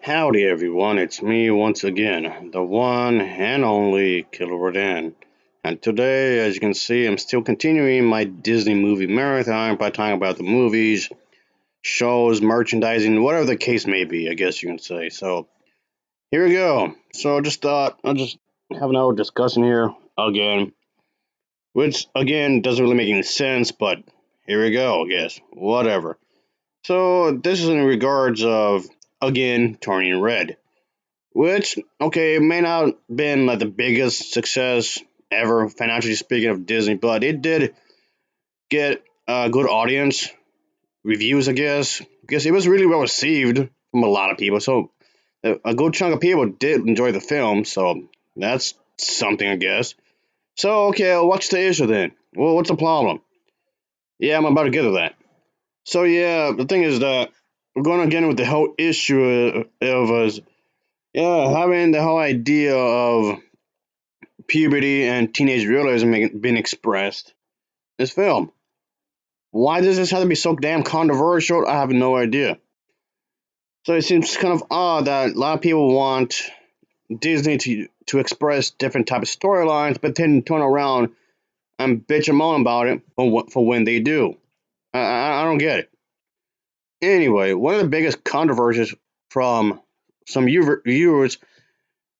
Howdy everyone, it's me once again, the one and only Killer Rodan. And today, as you can see, I'm still continuing my Disney movie marathon by talking about the movies, shows, merchandising, whatever the case may be, I guess you can say. So, here we go. So, I just thought I'll just have another discussion here again, which again doesn't really make any sense, but here we go, I guess. Whatever. So, this is in regards of, again, turning red. Which, okay, it may not have been like the biggest success ever, financially speaking, of Disney, but it did get a good audience reviews, I guess, because it was really well received from a lot of people. So a good chunk of people did enjoy the film, so that's something, I guess. So, okay, what's the issue then? Well, what's the problem? Yeah, I'm about to get to that. So, yeah, the thing is that we're going again with the whole issue of us, yeah, having the whole idea of puberty and teenage realism been expressed in this film. Why does this have to be so damn controversial? I have no idea. So it seems kind of odd that a lot of people want Disney to express different type of storylines, but then turn around and bitch and moan about it for when they do. I don't get it. Anyway, one of the biggest controversies from some viewers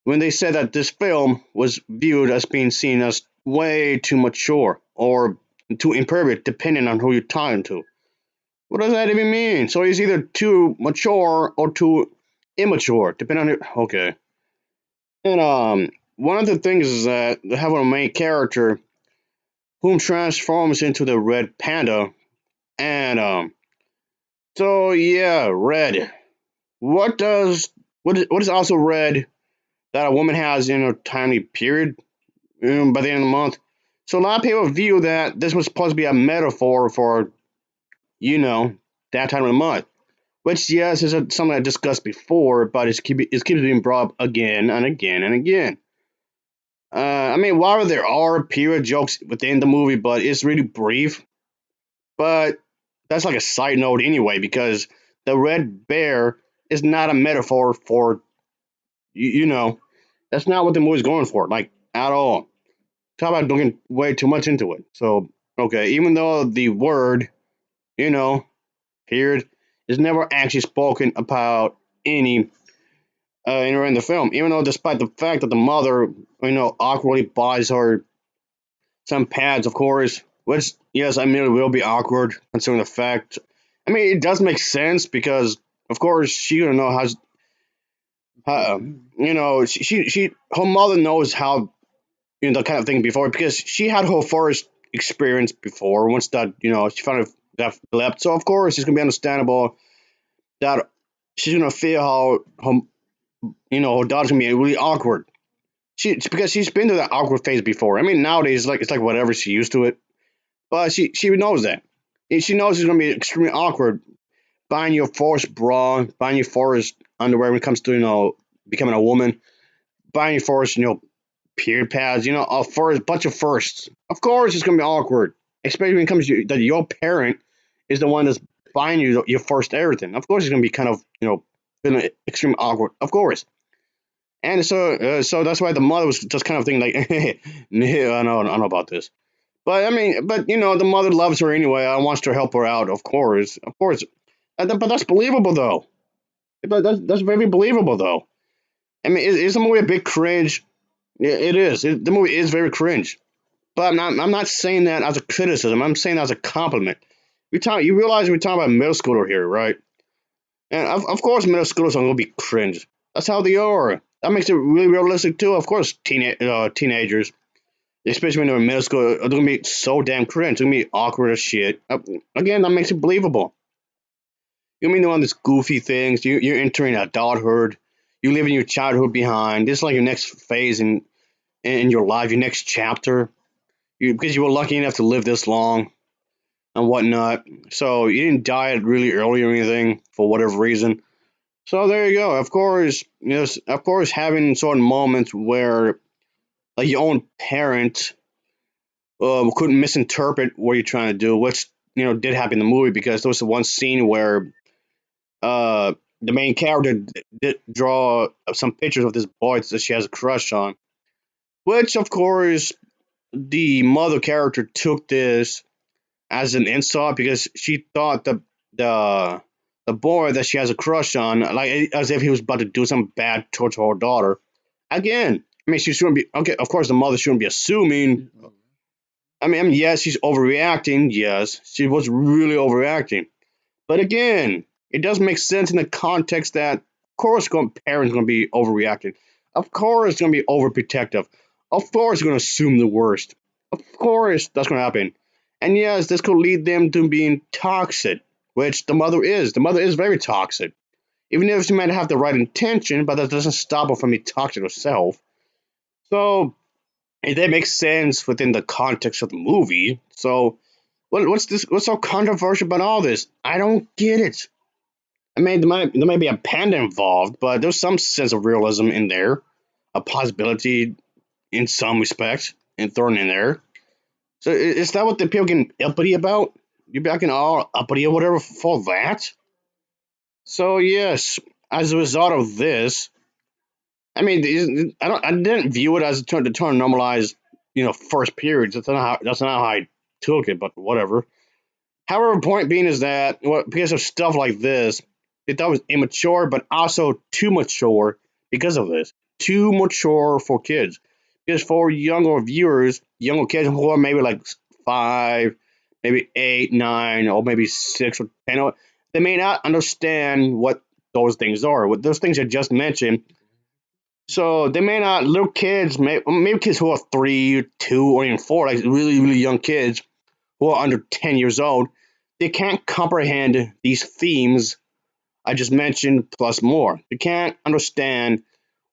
when they said that this film was viewed as being seen as way too mature or too impervious, depending on who you're talking to. What does that even mean? So he's either too mature or too immature, depending on it. Okay. And one of the things is that they have a main character whom transforms into the red panda, and so yeah, red. What is also red that a woman has in a timely period by the end of the month? So a lot of people view that this was supposed to be a metaphor for, you know, that time of the month. Which, yes, is something I discussed before, but it keeps being brought up again and again and again. I mean, while there are period jokes within the movie, but it's really brief. But that's like a side note anyway, because the red bear is not a metaphor for, you know, that's not what the movie's going for, like, at all. Talk about looking way too much into it. So, okay, even though the word, you know, period, is never actually spoken about any in the film. Even though, despite the fact that the mother, awkwardly buys her some pads, of course, which yes, I mean it will be awkward considering the fact. I mean, it does make sense because, of course, she don't know how her mother knows how that kind of thing before because she had her first experience before once that she found out that left. So of course it's gonna be understandable that she's gonna feel how her daughter's gonna be really awkward. Because she's been through that awkward phase before. I mean nowadays it's like whatever, she used to it, but she knows that. And she knows it's gonna be extremely awkward buying your first bra, buying your first underwear when it comes to becoming a woman, buying your first period pads, a first bunch of firsts. Of course, it's gonna be awkward, especially when it comes to that your parent is the one that's buying you your first everything. Of course, it's gonna be kind of feeling extremely awkward. Of course, and so that's why the mother was just kind of thinking like, yeah, I know about this. But I mean, but the mother loves her anyway. I wants to help her out. Of course. But that's believable though. But that's very believable though. I mean, is the movie a bit cringe? Yeah, it is. The movie is very cringe. But I'm not saying that as a criticism. I'm saying that as a compliment. You realize we're talking about middle schooler here, right? And of course, middle schoolers are going to be cringe. That's how they are. That makes it really realistic too. Of course, teenagers, especially when they're in middle school, are going to be so damn cringe. They're going to be awkward as shit. Again, that makes it believable. You mean doing these goofy things? You're entering adulthood. You're leaving your childhood behind. This is like your next phase in your life, your next chapter. Because you were lucky enough to live this long and whatnot. So you didn't die really early or anything for whatever reason. So there you go. Of course, yes, of course, having certain moments where like your own parent couldn't misinterpret what you're trying to do, which did happen in the movie because there was the one scene where the main character did draw some pictures of this boy that she has a crush on, which of course the mother character took this as an insult because she thought the the boy that she has a crush on, like as if he was about to do something bad towards her daughter. Again, I mean, she shouldn't be okay. Of course, the mother shouldn't be assuming. Yes, she's overreacting. Yes, she was really overreacting. But again, it does make sense in the context that, of course, parents going to be overreacting. Of course, going to be overprotective. Of course, going to assume the worst. Of course, that's going to happen. And yes, this could lead them to being toxic, which the mother is. The mother is very toxic. Even if she might have the right intention, but that doesn't stop her from being toxic herself. So, that makes sense within the context of the movie. So, what's this? What's so controversial about all this? I don't get it. I mean, there might be a panda involved, but there's some sense of realism in there, a possibility in some respects, and thrown in there. So is that what the people getting uppity about? You're back in all uppity or whatever for that? So yes, as a result of this, I mean, I didn't view it as to normalize, first periods. That's not how I took it, but whatever. However, point being is that because of stuff like this, they thought it was immature, but also too mature because of this. Too mature for kids. Because for younger viewers, younger kids who are maybe like 5, maybe 8, 9, or maybe 6 or 10, they may not understand what those things are. What those things I just mentioned. So they may not, little kids, maybe kids who are 3, 2, or even 4, like really, really young kids, who are under 10 years old, they can't comprehend these themes I just mentioned plus more. They can't understand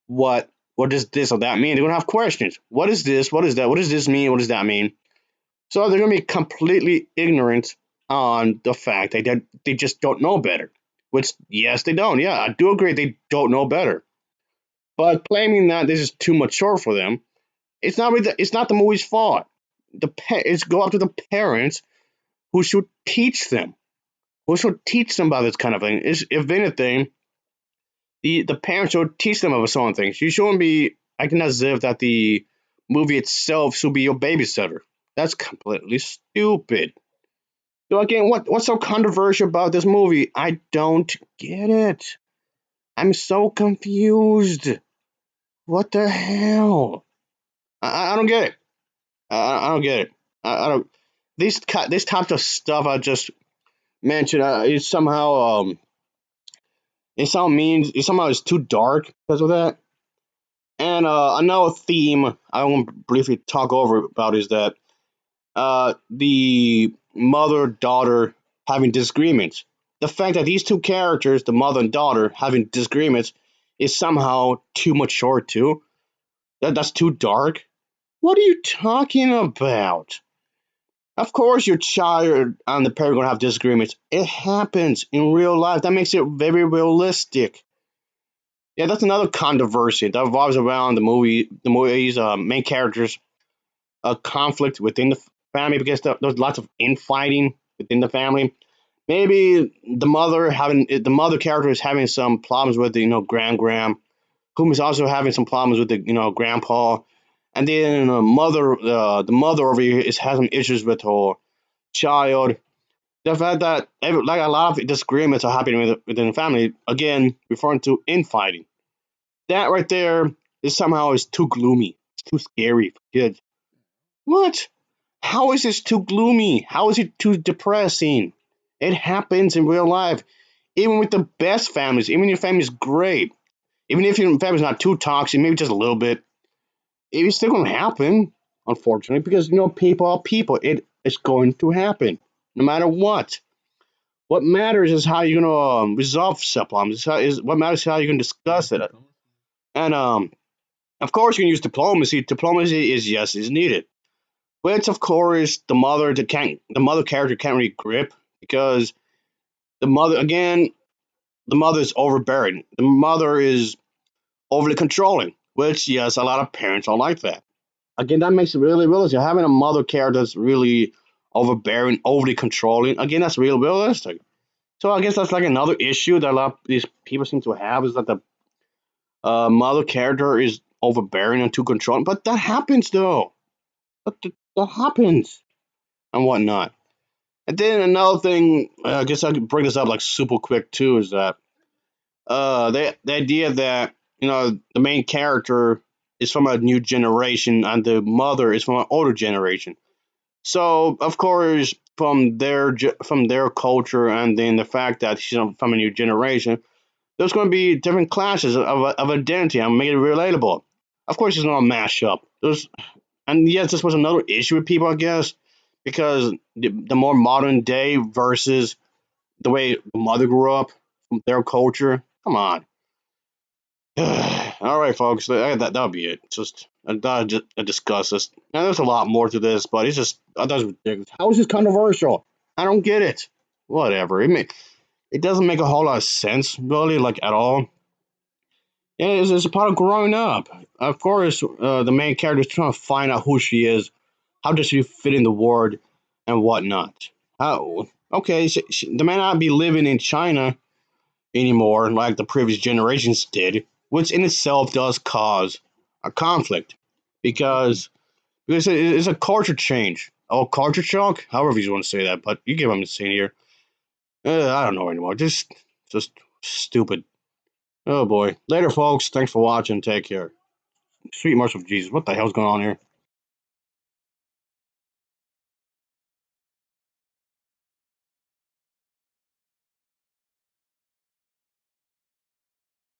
what does this or that mean. They're gonna have questions. What is this? What is that? What does this mean? What does that mean? So they're gonna be completely ignorant on the fact that they just don't know better. Which yes, they don't. Yeah, I do agree they don't know better. But claiming that this is too mature for them, it's not the movie's fault. It's go up to the parents who should teach them. Who should teach them about this kind of thing? Is if anything, the parents should teach them about certain things. You shouldn't be acting as if that the movie itself should be your babysitter. That's completely stupid. So again, what's so controversial about this movie? I don't get it. I'm so confused. What the hell? I don't get it. I don't get it. I don't. This type of stuff I just mentioned is somehow it somehow is too dark because of that. And another theme I want to briefly talk over about is that the mother daughter having disagreements. The fact that these two characters, the mother and daughter, having disagreements, is somehow too mature too. That's too dark. What are you talking about? Of course, your child and the parent are gonna have disagreements. It happens in real life. That makes it very realistic. Yeah, that's another controversy that revolves around the movie's main characters, a conflict within the family because there's lots of infighting within the family. Maybe the mother character is having some problems with the grand, whom is also having some problems with the grandpa, and then the mother over here is having issues with her child. The fact that like a lot of disagreements are happening within the family, again referring to infighting. That right there is somehow is too gloomy. It's too scary for kids. What? How is this too gloomy? How is it too depressing? It happens in real life. Even with the best families, even if your family's great, even if your family's not too toxic, maybe just a little bit, it's still gonna happen, unfortunately, because people are people. It's going to happen, no matter what. What matters is how you're gonna resolve such problems. What matters is how you can discuss it. And of course, you can use diplomacy. Diplomacy is yes, is needed. Which of course the mother character can't really grip because the mother is overbearing. The mother is overly controlling, which yes, a lot of parents are like that. Again, that makes it really realistic. Having a mother character that's really overbearing, overly controlling, again, that's real realistic. So I guess that's like another issue that a lot of these people seem to have is that the mother character is overbearing and too controlling. But that happens though. That happens and whatnot. And then another thing, I guess I could bring this up like super quick too, is that the idea that the main character is from a new generation and the mother is from an older generation. So of course, from their culture and then the fact that she's from a new generation, there's going to be different classes of identity and make it relatable. Of course, it's not a mashup. And yes, this was another issue with people, I guess, because the more modern day versus the way the mother grew up, their culture. Come on. All right, folks, that'll be it. Just I discuss this. Now, there's a lot more to this, but it's just I thought it was ridiculous. How is this controversial? I don't get it. Whatever. It doesn't make a whole lot of sense, really, like at all. Yeah, it's a part of growing up. Of course, the main character is trying to find out who she is, how does she fit in the world, and whatnot. How? Okay, they may not be living in China anymore like the previous generations did, which in itself does cause a conflict because it's a culture change. Oh, culture shock, however you want to say that, but you get what I'm saying here. I don't know anymore. Just stupid. Oh boy. Later, folks. Thanks for watching. Take care. Sweet mercy of Jesus. What the hell's going on here?